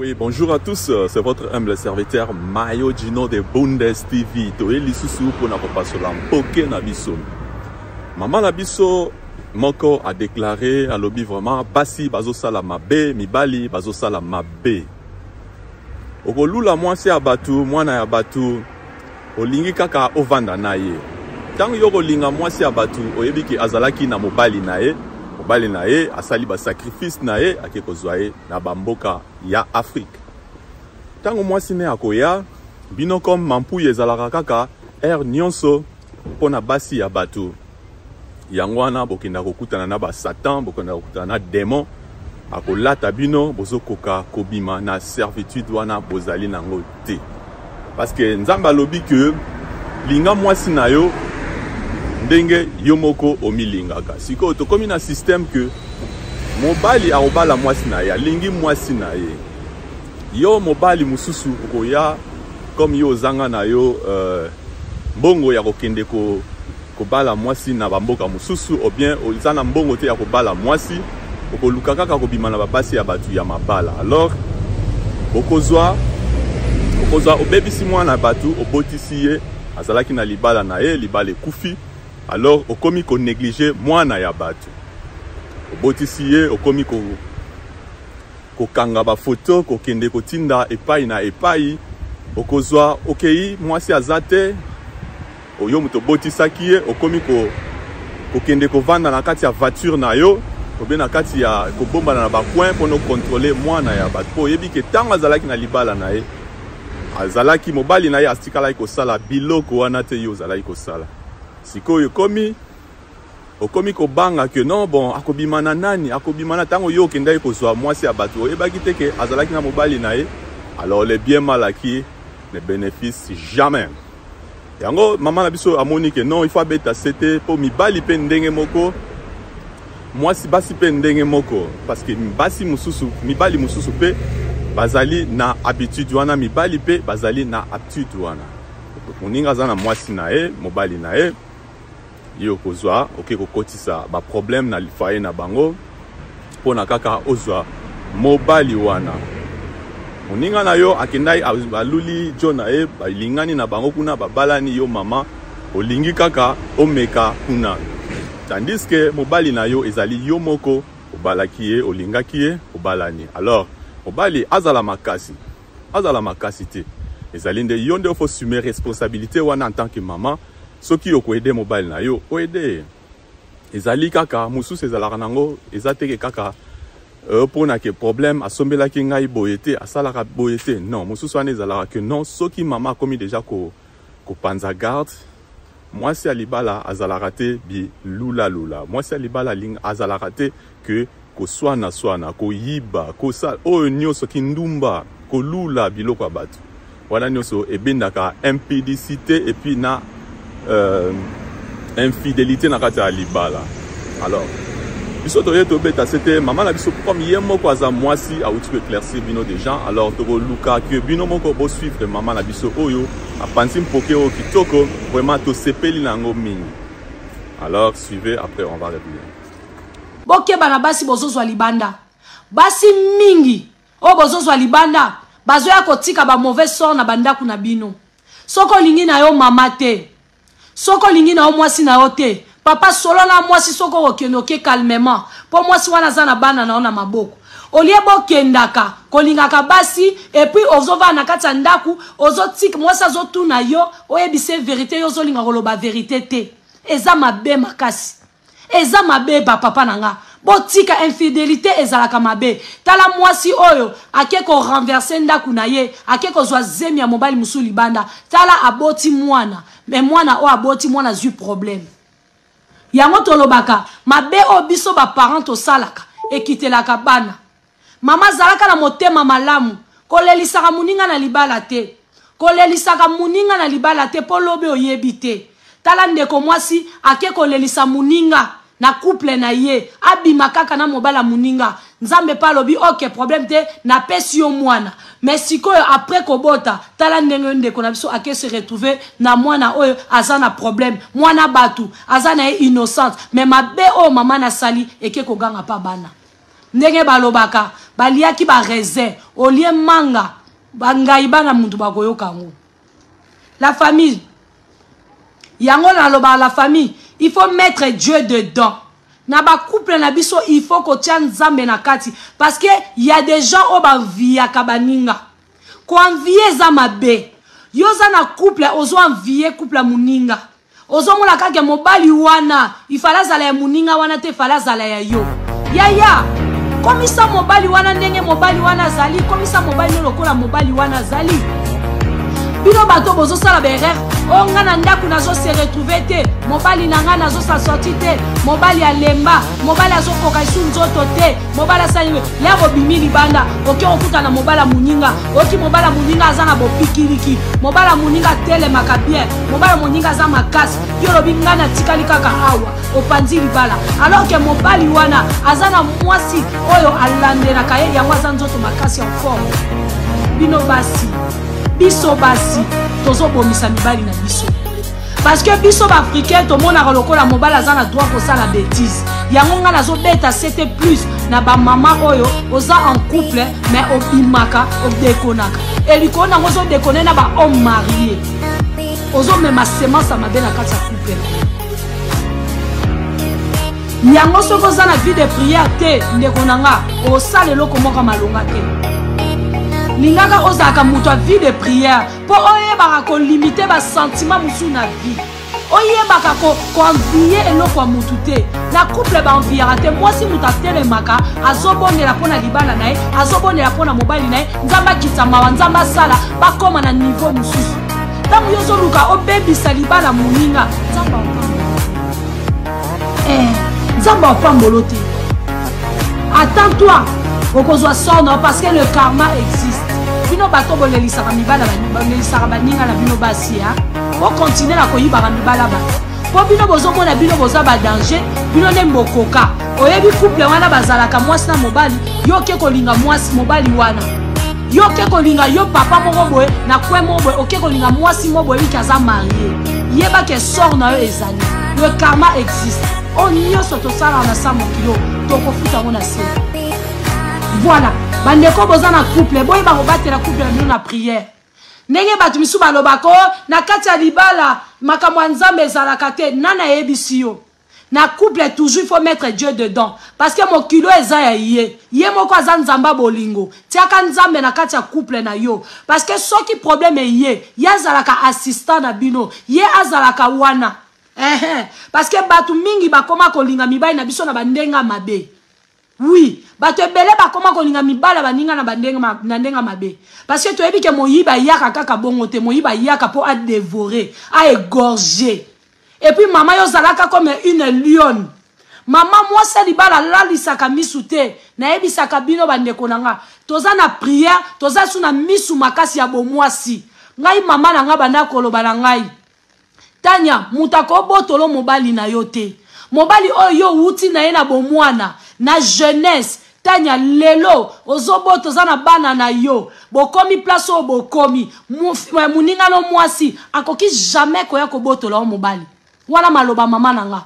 Oui, bonjour à tous, c'est votre humble serviteur Mayo Gino de Bundes TV. Toye lisusu pour na passer la mpoke na biso. Maman na biso moko a déclaré à lobby vraiment basi bazo sala mabe, mibali bazo sala mabe. Okolula mwasi ya batu, mwana ya batu, olingi kaka ovanda na ye. Tango yoko linga mwasi ya batu, oyebiki azalaki na mobali na ye. Mobali na ye asali ba sacrifice na ye ake kozwa ye na bamboka ya Afrique. Tango mwasi ne akoya bino comme mampuye ezalaka kaka nyonso pona basi ya batu. Yango wana bokenda kokutana na ba Satan, bokenda kokutana na démon akolata bino bozokoka kobima na servitude wana bozali nango te. Parce que nzamba alobi que linga mwasi na yo ndenge yomoko omilingaka. Siko tokomi na système que mobali aobala mwasi na ye, lingi mwasi na ye. Yo mobali mususu ukoya comme yo zanga na yo mbongo ya kokende kobala mwasi na bamboka mususu ou bien ozana mbongo te ya kobala mwasi okoluka kaka kobima na babasi ya batu ya mabala. Alors okozwa obebisi mwana batu obotisi ye azalaki na libala na ye, libala kufi. Alors okomi ko négliger mwana ya batu. Obotisi ye okomi ko kanga ba photo ko kende ko tinda epai na epai. Okozwa okei mwasi azate oyo muto botisaki ye okomi ko kende ko vanda na kati ya voiture na yo, obe na kati ya ko bomba na ba coin pour no contrôler mwana ya batu. Po yebi ke tanga azalaki na libala na ye. Azalaki mobali na ye astikala ko sala biloko wana te yo azalaki ko sala. Sikoyo okomi ko banga que non bon akobima na nani akobima na tango yo kenda kozwa mwasi ya batu ebaki te ke azalaki na mobali na ye. Alors le bien mal acquis ne bénéficie jamais. Yango maman na biso amoni que non il faut beta c'était pour mibali pe ndenge moko mwasi basi pe ndenge moko parce que basi mususu mibali mususu pe bazali na habitude wana mibali pe bazali na aptitude wana. Moninga zana mwasi na ye mobali na ye yo kozwa oke kokotisa ba problème na lifaye na bango pona kaka ozwa mobali wana. Moninga na yo akendai aluli jona ye balingani na bango kuna babalani yo mama olingi kaka omeka kuna. Tandis que mobali na yo ezali yo moko obalaki ye olingaki ye obalani. Alors mobali azala makasi te. Ezali nde yo nde ofo assumer responsabilité wana en tant que maman. Soki yoko aider mobile na yo, o aider. Ezali kaka mususu ezalaka nango, ezateke kaka pona ke problème asombelaki ngai boyete, asalaka boyete. Non, mususu wana ezalaka que non, soki mama komi déjà ko panza garde, mwasi alibala azalaka te bi lula. Mwasi alibala ling azalaka te que ko swana ko yiba, ko sal o nyoso kindumba, ko lula biloko batu. Wana nyoso ebendaka impudicité et puis na infidélité na kati ya libala. Alors biso toye tobeta c'était maman na biso comme hier moko aza mwasi a outi éclaircir bino des gens. Alors toko luka que bino moko bo suivre maman na biso oyo a pansi mpoke o kitoko vraiment to sepeli nango mingi. Alors suivez, après on va revenir. Boke bana basi bozozwa libanda basi mingi o bozozwa libanda bazoya kotika ba mauvais sort na banda kuna bino. Soko lingi na yo mama te. Soko lingi na yo mwasi na yo te. Papa solo na mwasi soko okenoke calmement. Po mwasi wana za na bana na ona maboko. Olie bokendaka kolingaka basi et puis ozova na kati ya ndaku ozotika mwasi azotuna yo oyebise vérité yo zolinga koloba vérité te. Eza mabe makasi. Eza mabe ba papa nanga. Botika infidélité ezalaka mabe. Tala mwasi oyo akeko renverser ndaku na ye, akeko zwa zemi ya mobali musuli banda. Tala aboti mwana, mais mwana o aboti mwana zu problème. Yango tolobaka mabe o biso ba parent to salaka ekitelaka bana. Mama zalaka na motema malamu, kolelisaka muninga na libala te. Kolelisaka muninga na libala te po lobe oyebite. Tala ndeko mwasi akeko lelisa muninga na couple na ye abima kaka na mobala muninga nzambe pa lobi ok problème te na pesi yo mwana mais sikoyo après kobota tala ndenge ndeko na biso ake se retrouver na mwana oyo azana problème mwana batu azana innocente mais mabe o mama na sali eke koganga pa bana ndenge balobaka baliaki ba raisin olie manga bangai bana muntu bakoyoka ngo. La famille yango na loba la famille, il faut mettre Dieu dedans. Na ba couple na biso il faut ko tia nzambe na kati parce que il y a des gens au ba via kabaninga. Ko envier za mabe. Yoza na couple ozo envier couple muninga. Ozo mola kake mobali wana, ifala zala ya muninga wana te fala zala ya yo. Ya. Komisa mobali wana ndenge mobali wana zali, komisa mobali lokola mobali wana zali. Bino bato bozo sala berer, o ngana ndaku nazo se retrouver te, mobali nanga nazo sa sorti te, mobali alemba, mobali azo koka isu nzoto te, mobali asali lero bimili banda, oki okuta na mobala muninga, oki mobala muninga azana bopikiliki, mobala muninga tele makabien, mobala muninga aza makasi, yoro bingana tikali kaka awa, opanzi libala, alors que mobali wana azana mwasi oyo alandela kaye yango aza nzoto makasi en forme. Bino basi biso basi tozo bomisa mibali na biso parce que biso ba africain to mona lokola mobala azana droit ko sala bêtise yango nga nazo beta c'était plus na ba mama oyo oza en couple mais obimaka odekonaka eliko na ngozo déconner na ba homme marié ozo mema semence mabe na kati ya couple yango soko za na vie de prière te ndekonanga o sala eloko moko malonga te. Lingaka ozaka muto vie de prière pour oyebaka ko limiter ba sentiment musu na vie. Oyebaka ko envier eloko mutu te. Na couple ba enviera te. Moi si muta telemaka azobonela pona libala nae, azobonela pona mobali nae, nzamba kitama nzamba sala ba koma na niveau mususu. Tangu yozo luka obebisa libala muninga, nzamba nzamba opambolo te. Attends-toi. Okozwa sono parce que le karma existe. Bino bato bolelisaka mibala bolelisaka baninga na bino basi ya. Bo continuer na koyiba mibala ba. Po bino bozomona bino boza ba danger, bino ne mbokoka. Oyebi couple wana bazalaka mwasi na mobali, yo ke kolinga mwasi mobali wana. Yo ke kolinga yo papa moko boye na kwe moko boye, oke kolinga mwasi moko boye kaza marié. Yeba ke sort na yo ezali. Le karma existe. On nyonso to sala na sa mokilo, to kofuta ngona se. Voilà, bandeko boza na couple, boy ba robatela couple na prière. Ndenge batu misu balobako na kati ya libala makamwa nzambe ezalaka te nana yebisi yo. Na couple toujours il faut mettre Dieu dedans parce que mon kilo eza ya ye. Ye moko aza nzamba bolingo. Tiaka nzambe na kati ya couple na yo parce que soki problème ye, yazalaka assistant na bino, ye azalaka wana. Parce que batu mingi bakoma kolinga mibai na biso na bandenga mabe. Oui, bato ebele bakoma kolinga mibala baninga na bandenga mabe. Parce que tu ebi ke moyiba yaka kaka bongo te, moyiba yaka po a dévorer, a égorger. Et puis maman yo zalaka comme une lionne. Maman moi c'est libala lalisaka misute, na ebisaka bino bandeko nanga. Toza na prière, toza suna misu makasi ya bomwasi. Ngai mama nanga banda koloba na ngai. Tanya, mutako botolo mobali na yo te. Mobali oyo uti na ye na bomwana. Na jeunesse, tanya lelo, ozoboto zana bana na yo, bokomi place o bokomi, muninga no mwasi, akoki jamais koya koboto la mobali. Wana maloba mama nanga.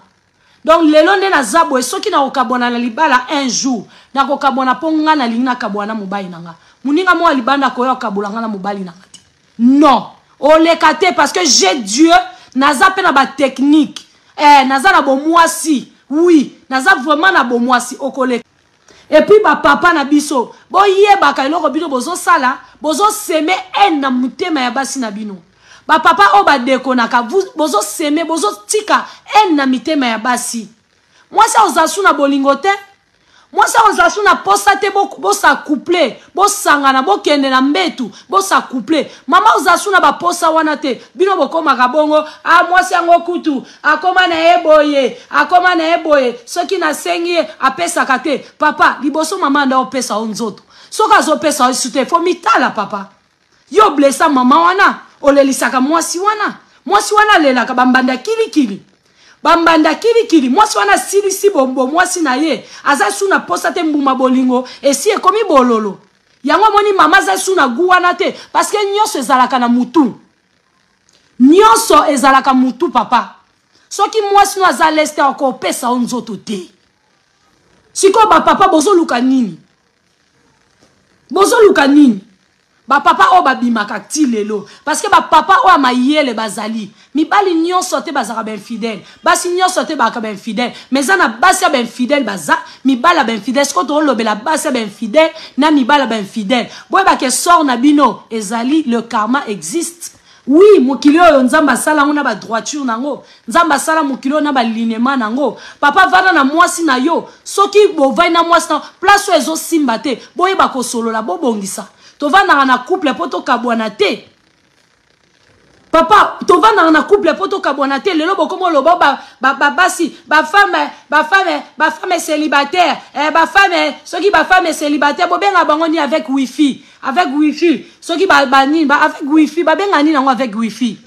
Donc lelo nde na zabo, soki na okabona na libala un jour, na kokabona ponga na lingna kabwana mobali nanga. Muninga mo libanda koya kabulanga na mobali nanga. Non, o lekate parce que j'ai Dieu, naza pe na ba technique. Naza na bo mwasi. Oui, naza vraiment na bo mwasi okole. Et puis ba papa na biso, bo yebaka eloko bino bozo sala, bozo seme en na mutema ya basi na bino. Ba papa o ba dekonaka, bozo seme, bozo tika en na mitema ya basi. Moi ça ozasu na bolingo te. Moi ça ozasu na posa te bo sa couple, bo sangana bo kende na mbetu, bo sa couple. Mama ozasu na ba posa wana te. Bino bokoma kabongo, moi si yango kutu, akoma na eboye, soki na sengi apesa kate. Papa, liboso mama nda opesa onzoto. Soka zo pesa osute, fo mitala papa. Yo blessa mama wana, olelisaka mwasi wana lela ka bambanda kili. Bambanda kili, mwasi wana silisi bombo, mwasi na ye, aza suna posa te mbuma bolingo, esi ekomi bololo. Yango moni mama za suna guwana te, parce que nyonso ezalaka na mutu. Nyonso ezalaka mutu papa. Soki mwasi no aza leste oko pesa onzoto te. Siko ba papa bozo luka nini? Bozo luka nini? Ba papa o ba bimaka ti lelo. Parce que ba papa o amayele bazali. Mibali nyon sote bazara ben fidèle. Basi nyon sote baka ben fidèle. Mais zana basi ben fidèle baza. Mibala ben fidèle. Sko to lobe la basi ben fidèle. Na mibala ben fidèle. Boy ba ke sort na bino. Ezali le karma existe. Oui, mokili oyo nzamba sala ngona ba droiture nango. Nzamba sala mokili na ba linément nango. Papa vana na mwasi na yo. Soki bo vai na mwasi na place ezo simba te. Boy ba ko solo la bo bongisa. To vana na couple poto kabwana te. Papa, to vana na couple poto kabwana te. Lelo bokomo lobo basi ba femme célibataire. Ba femme soki ba femme célibataire bo benga bangoni avec wifi. Avec wifi, ceux qui avec wifi, avec wifi.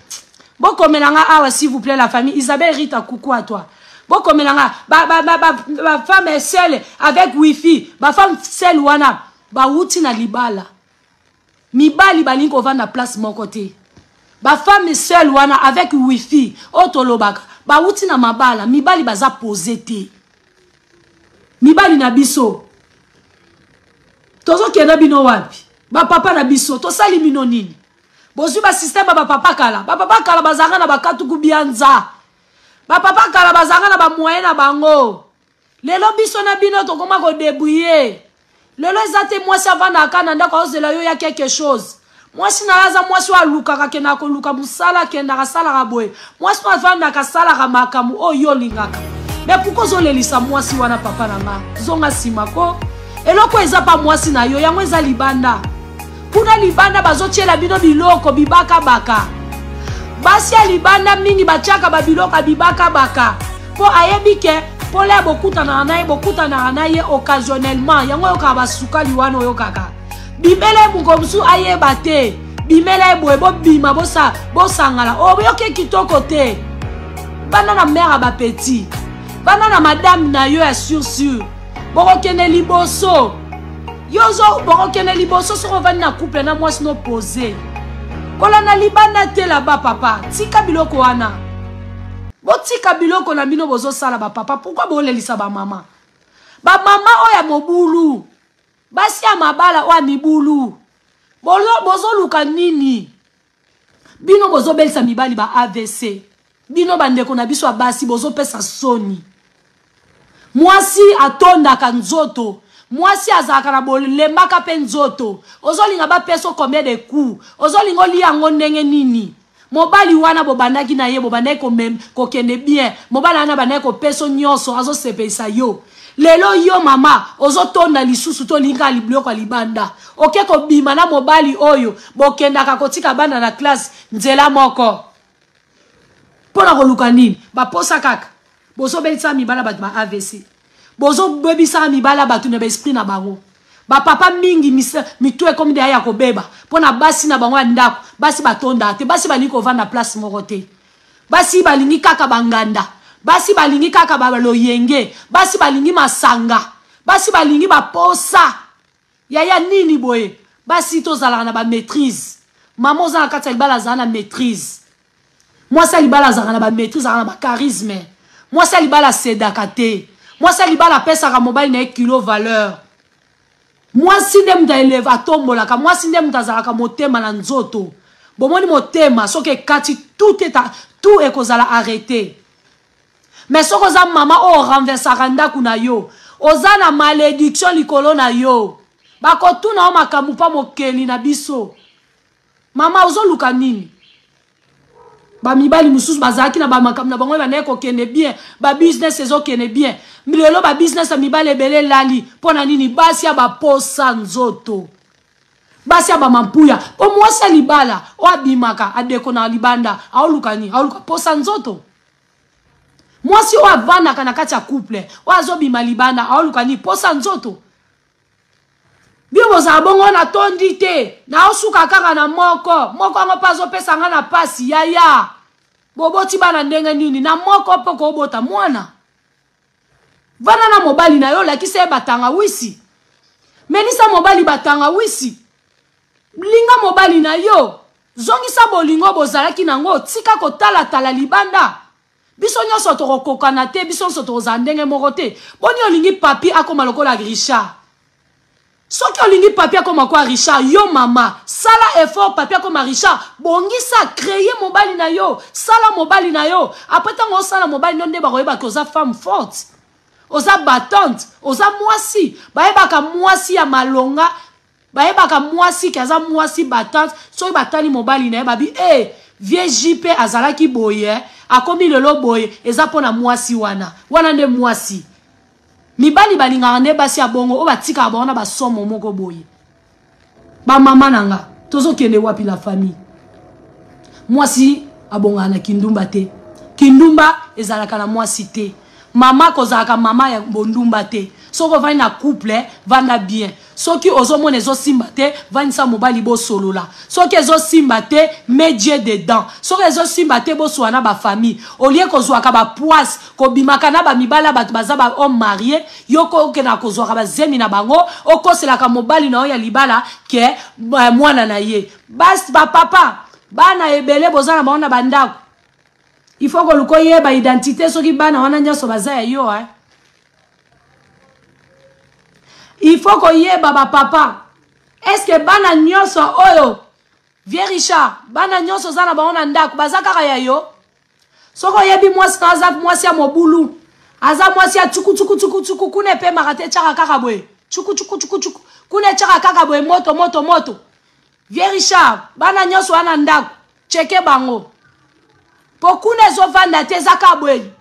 Bon comme awa s'il vous plaît la famille Isabelle Rita coucou à toi. Bon comme ba femme est seule avec wifi, ba femme seule wana, ba wuti na libala. Mibali balingi ko vanda place mon côté. Ba femme seule wana avec wifi, otolobaka, ba wuti na mabala, mibali baza posé te. Mibali na biso. Tozo kena bino wapi? Ba papa na biso to sali mino nini bozu ba système ba papa kala bazanga na bakatu kubianza ba papa kala bazanga na ba moyen na bango lelo biso na bino to koma ko débrouiller lelo ezate moi ça va na kana ndako ozela yo ya quelque chose moi sina raza moi so aluka ka kena ko luka musala kenda ka sala ka boy moi so vanda ka sala ka makamu o yo lingaka mais pourquoi zo lelisa moi si wana papa na ma zonga simako eloko eza pa moi si na yo yango eza libanda. Kuna libanda bazotiela bino biloko bibaka baka. Basi ya libanda mingi bachaka babiloka bibaka baka. Po ayebike po le bokuta na naye occasionnellement yango yoka basuka liwano yokaka. Bimele mukomsu ayeba te. Bimele boebo bima bosangala. O yoke kitoko te. Bana na mère ba petit. Bana na madame na yo ya sûr. Boko kene liboso. Yozo boko kene liboso soko vani na couple na mwasi no posé. Kola na libanda te là-bas papa. Tika biloko wana. Bo tika biloko na bino bozo sala ba papa. Pourquoi bo lelisa ba mama? Ba mama oya mobulu. Basi ya mabala oya mibulu. Bozo luka nini? Bino bozo belisa mibali ba AVC. Bino bandeko na biso basi bozo pesa soni. Mwasi atonda kanzoto. Mwasi azaka na bolembaka pe nzoto. Ozolinga ba peso combien de coups. Ozolingo liya ngondenge nini. Mobali wana bobandaki na ye bobandaki ko kende bien. Mobali wana bandaki ko peso nyonso azo sepesa yo. Lelo yo mama ozotonda lisusu to linga libloko libanda. Oke ko bima na mobali oyo bokenda kakotika bana na classe nzela moko. Pona ko luka nini? Ba posa kaka. Bozo belisa mibala batu ba AVC. Bozo bebisa mibala batu na ba esprit na bango. Ba papa mingi mitwe comme de ya ko beba. Pona basi na bango ndako, basi batonda te, basi balingi ko vanda place moko te. Basi balingi kaka banganda. Basi balingi kaka baloyenge, basi balingi masanga. Basi balingi ba posa. Yaya nini boye? Basi to zala na ba maîtrise. Maman za kata libala za na maîtrise. Moi ça libala za na ba maîtrise, za na ba charisme. Moi ça libala sedakate. Moi ça libala pesa ka mobile na kilo valeur. Moi si ndem ta eleve atombola ka moi si ndem ta zalaka motema na nzoto. Bomoni motema soke kati tout est kozala arrêté. Mais soko za mama o renversa randa kuna yo. Ozana malédiction likolo na yo. Bako tuna o makamu pa mokeli na biso. Mama ozo luka nini? Ba mibali mususu bazaki na ba makam na bango ba neko kene bien ba business ezo kene bien milelo ba business mibali ebele lali pona nini basi ya ba posa nzoto basi ya ba mampuya po mwasa libala o abimaka adeko na libanda aolukani aoluka posa nzoto mwasi o avana kana kati ya couple o azobima libanda aolukani posa nzoto bio boza bongo na tondi te na osuka kaka na moko ngo pazo pesa nga na pasi yaya boboti bana ndenge nini na moko poko obota mwana vana na mobali na yo lakise batanga wisi menisa mobali batanga wisi linga mobali na yo zongisa bolingo bozalaki nango tika kotala tala libanda Biso nyonso tokokoka te, biso nyonso tokozala ndenge moko te. Boni olingi papi akoma lokola Richard. Soki olingi papi akoma kwa Richard, yo mama, sala effort papi akoma Richard, bongisa créer mobali na yo, sala mobali na yo. Après tango sala mobali nonde ba koyeba koza femme forte. Oza battante, oza mwasi, bayebaka mwasi ya malonga, bayebaka mwasi kaza mwasi battante, soki batali mobali na ye babi vie JP azalaki boye, akomi lelo boye, eza pona mwasi wana nde mwasi. Mibali balingaka nde basi ya bongo, o batika baona basomo moko boye. Ba mama nanga, tozo kende wapi la famille. Mwasi abonga na kindumba te. Kindumba ezalaka na mwasi te. Mama kozalaka mama ya bondumba te. Soko vani na couple, vanda bien. Soki ozomona ezo simba te, vani sa mobali bo solola. Soki ezo simba te, medie dedans. Soki ezo simba te, bo soana ba famille. Olie kozwaka ba poisse, ko bimaka na ba mibala bat baza ba homme marié, yoko ke na kozwaka ba zemi na bango, oko selaka mobali na ya libala ke mwana na ye. Bas ba papa, bana ebele bozana baona bandako. Il faut que le koye ba identité soki bana wana nyoso baza yo Il faut que yeba ba papa. Est-ce que bana nyoso oyo Vieux Richard, bana nyoso zana baona ndako baza kaka ya yo. Soko yebi mwasi na azat mwasi ya mobulu. Aza mwasi ya chuku kune pe marate chaka kaka boy. Chuku kune chaka kaka boy moto. Vieux Richard, bana nyoso wana ndako. Cheke bango. Pokune zo vanda te zaka bwe.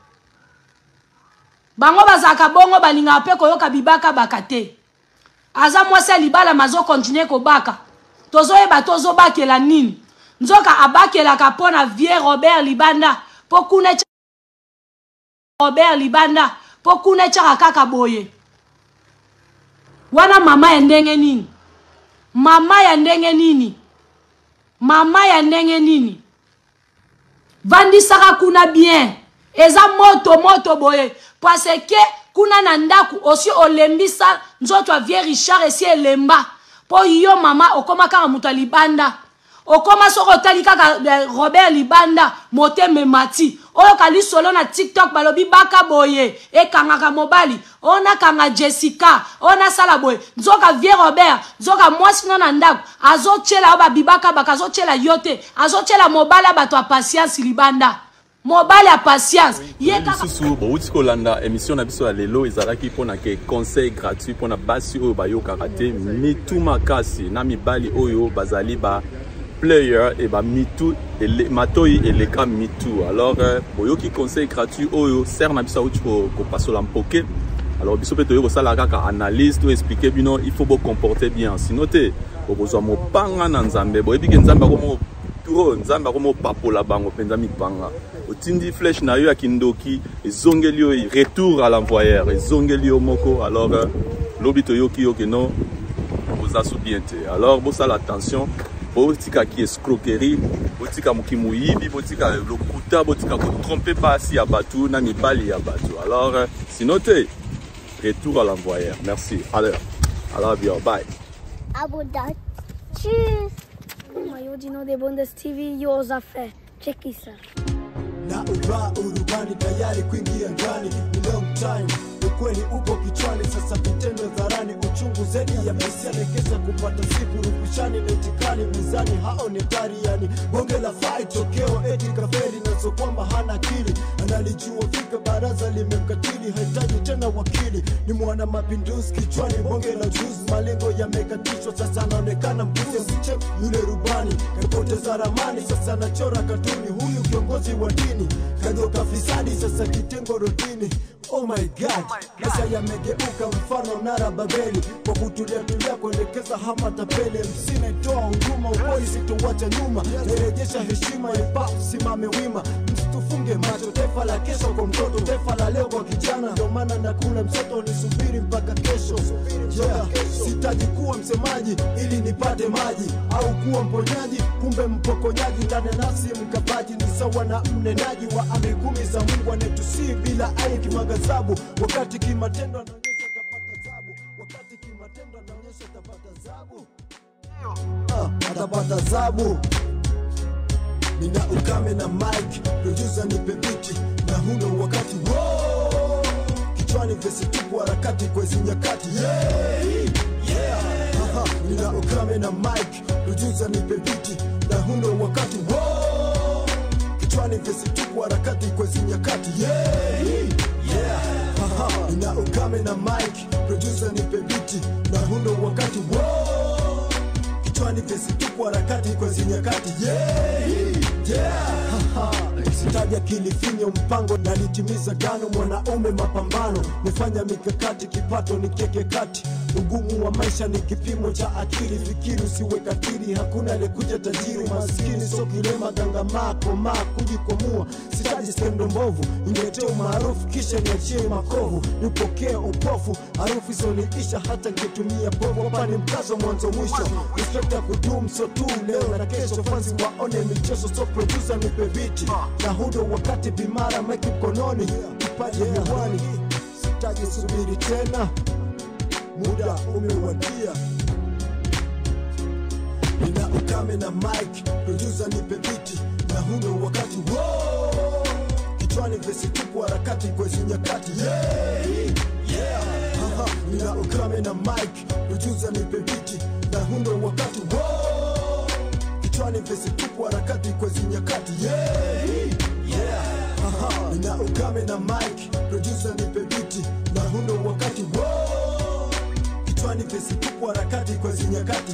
Bango bazaka bongo balinga pe koyoka bibaka bakate. Aza mwasi libala mazo continue ko baka. Tozo eba tozo bakela nini. Nzoka abakela kapona Vieux Robert Libanda. Pokune Robert Libanda. Pokune chaka kaka boye. Wana mama ya ndenge nini? Mama ya ndenge nini? Vandi saka kuna bien. Eza moto boye. Parce que kuna nandaku osi olembisa nzoto a Vieux Richard esi elemba. Po yo mama okoma kaka mutu libanda. Okoma soko tali kaka Robert Libanda mote memati. Oyo kali solo na TikTok balobi baka boye. E kangaka mobali. Ona kanga Jessica. Ona sala boye. Nzoka Vieux Robert. Nzoka mwasi na nandaku. Azo chela oba bibaka baka azo chela yote. Azo chela mobala bato a patience libanda. Mobile a patience. Susu bouti kolanda émission na biso ya lelo ezalaki pona ke conseil gratuit pona basi oyo bayo karate mitu makasi na mibali oyo bazali ba player et ba mitu matoi eleka mitu. Alors boyoki conseil gratuit oyo ser na biso uti ko pasola mpoke. Alors biso peto yo sala kaka analyse to expliquer bino il faut bo comporter bien sinon te bozwa mopanga na nzambe boyebi ke nzambe ko nzamba komo papola bango penza mipanga otindi flèche na yo ya kindoki ezongeli yo retour à l'envoyeur ezongeli yo moko. Alors lobito yoki yoki no oza sou bien te. Alors bosa l'attention botika ki escroquerie botika mukimu yibi botika lokuta botika ko tromper basi ya batu na mibali ya batu. Alors sinon te retour à l'envoyeur. Merci. Alors bien bye. Abonne-toi. Tschüss. Mayo Gino de Bundes TV yoza fe. Cheki ça. Na urubani tayari kuingia ndani ni long time. Ukweli upo kichwani sasa vitendo dharani uchungu zaidi ya maisha nekesa kupata siku rupishani netikani mizani haonekani yani bonge la fight tokeo eti kafeli nazo kwamba hana akili analijua fika baraza limemkatili hahitaji tena wakili ni mwana mapinduzi kichwani bonge la juzi malengo yamekatishwa sasa anaonekana mbuzi mche yule rubani kapoteza ramani sasa anachora katuni huyu kiongozi wa dini kadoka fisadi sasa kitengo rutini. Oh my God, maisha yamegeuka mfano nara Babeli kwa kutulia kuelekeza hama tapele msina itoa huduma ukweli sitowacha nyuma narejesha heshima ipa simame wima msitufunge macho taifa la kesho kwa mtoto taifa la leo kwa kijana ndio maana nakula msoto nisubiri mpaka kesho. Sitaji kuwa msemaji ili nipate maji au kuwa mponyaji kumbe mpokonyaji ndani nafsi mkapaji ni sawa na mnenaji wa amri 10 za Mungu anetusi bila ai kimagazabu wakati kimatendo anaonyesha tapata zabu wakati kimatendo anaonyesha tapata zabu atapata zabu nina ukame na mic, producer nipe biti na huno wakati kichwani vesi tupu harakati kwa hizi nyakati nina ukame na mic, producer nipe biti na huno wakati kichwani vesi tupu harakati kwa hizi nyakati nina ukame na mic, producer nipe biti na huno wakati kichwani vesi tupu harakati kwa hizi nyakati sitaja kilifinyo mpango na litimiza gano mwanaume mapambano nifanya mikakati kipato ni keke kati ugumu wa maisha ni kipimo cha akili fikiri usiwe katili hakuna alikuja tajiri maskini so kilema gangamaa komaa kujikomua sitaji skendo mbovu ingeteo maarufu kisha niachie makovu nipokee upofu harufu isoniisha hata nkitumia povu hapa ni mkazo mwanzo mwisho inspector kudum so tu leo na kesho fansi waone michezo so producer nipe biti na hudo wakati bimara meki mkononi kipaji hewani sitaji subiri tena muda umewadia nina ukame na mic producer nipe biti na hudo wakati kichwani vesi tupu harakati kwa hizi nyakati nina ukame na mic producer nipe biti na hudo wakati kichwani vesi tupu harakati kwa hizi nyakati nina ukame na mic producer nipe biti na hudo wakati kichwani vesi tupu harakati kwa hizi nyakati